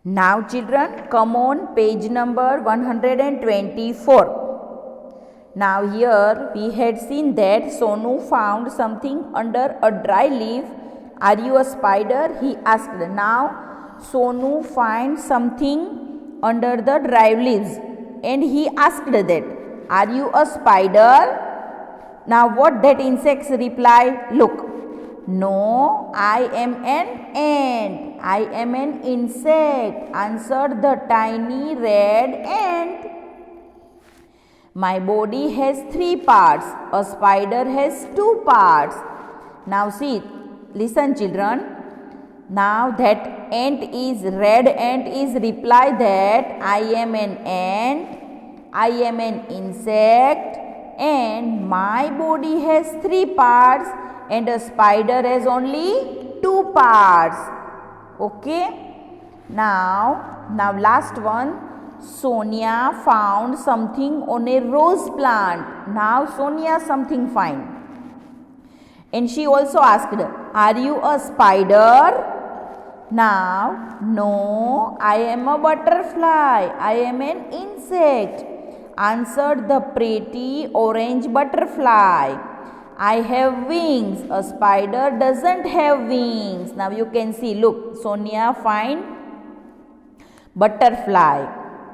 Now children, come on page number 124. Now here we had seen that Sonu found something under a dry leaf. Are you a spider? He asked. Now Sonu finds something under the dry leaves and he asked that, are you a spider? Now what that insect replied? Look. No, I am an ant. I am an insect, answered the tiny red ant. My body has 3 parts. A spider has 2 parts. Now see, listen children. Now that red ant is reply that I am an ant, I am an insect, and my body has 3 parts and a spider has only 2 parts. Okay. Now last one. Sonia found something on a rose plant. Now Sonia something find. And she also asked, are you a spider? Now, no, I am a butterfly. I am an insect, answered the pretty orange butterfly. I have wings. A spider doesn't have wings. Now you can see, look, Sonia find butterfly.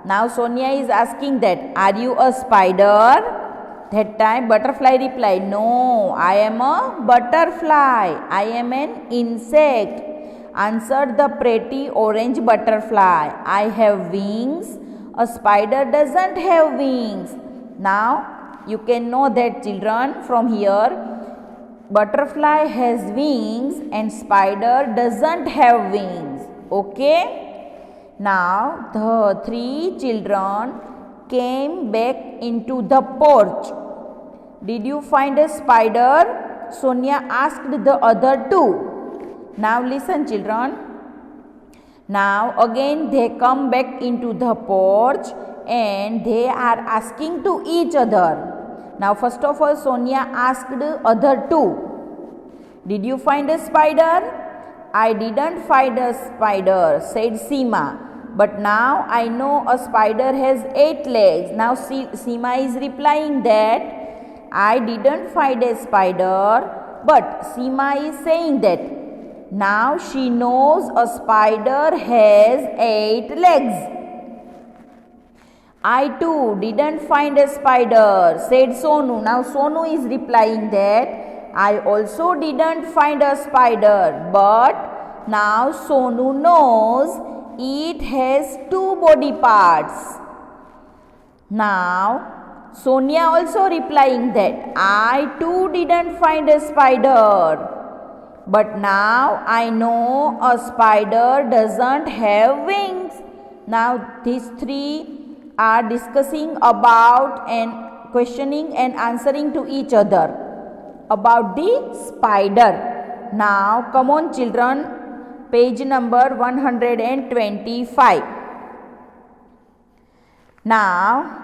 Now Sonia is asking that, are you a spider? That time butterfly replied, no, I am a butterfly. I am an insect, answered the pretty orange butterfly. I have wings. A spider doesn't have wings. Now you can know that children from here, butterfly has wings and spider doesn't have wings. Okay. Now the 3 children came back into the porch. Did you find a spider? Sonia asked the other 2. Now listen children. Now again they come back into the porch and they are asking to each other. Now first of all Sonia asked other 2. Did you find a spider? I didn't find a spider, said Seema. But now I know a spider has 8 legs. Now Seema is replying that I didn't find a spider, but Seema is saying that now she knows a spider has 8 legs. I too didn't find a spider, said Sonu. Now Sonu is replying that I also didn't find a spider, but now Sonu knows it has 2 body parts. Now Sonia also replying that I too didn't find a spider, but now I know a spider doesn't have wings. Now these 3 are discussing about and questioning and answering to each other about the spider. Now come on children, page number 125. Now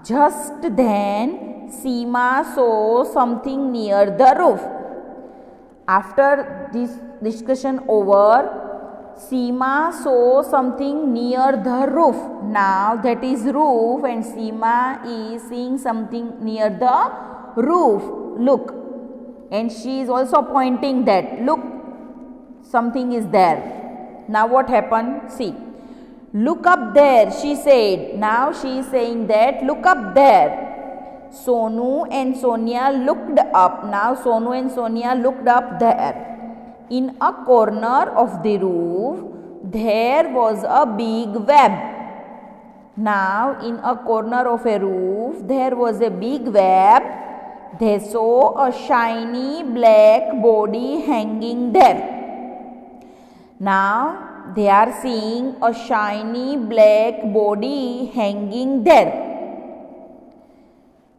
just then Seema saw something near the roof. After this discussion over, Seema saw something near the roof. Now that is roof and Seema is seeing something near the roof. Look. And she is also pointing that, look, something is there. Now what happened? See. Look up there, she said. Now she is saying that, look up there. Sonu and Sonia looked up. Now Sonu and Sonia looked up there. In a corner of the roof, there was a big web. Now, in a corner of a roof, there was a big web. They saw a shiny black body hanging there. Now, they are seeing a shiny black body hanging there.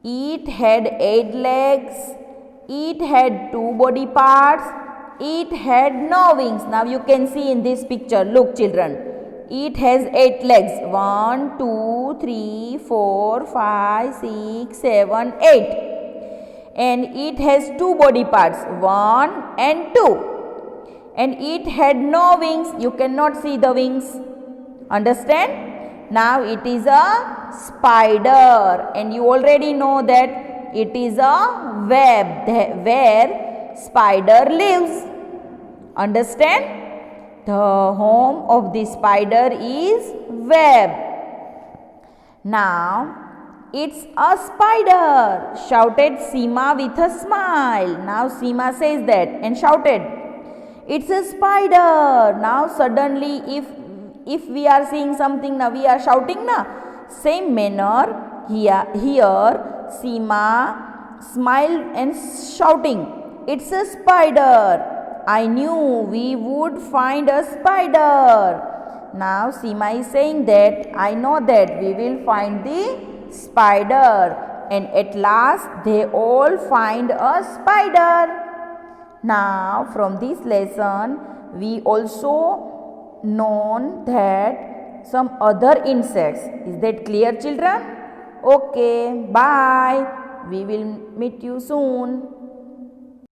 It had 8 legs. It had 2 body parts. It had no wings. Now you can see in this picture. Look children. It has 8 legs. 1, 2, 3, 4, 5, 6, 7, 8. And it has 2 body parts. 1 and 2. And it had no wings. You cannot see the wings. Understand? Now it is a spider, and you already know that it is a web where spider lives. Understand? The home of the spider is web. Now it's a spider, shouted Seema with a smile. Now Seema says that and shouted, it's a spider. Now suddenly if we are seeing something, now we are shouting na. Same manner here Seema smiled and shouting, it's a spider. I knew we would find a spider. Now Seema is saying that I know that we will find the spider, and at last they all find a spider. Now from this lesson we also know that some other insects. Is that clear, children? Okay, bye. We will meet you soon.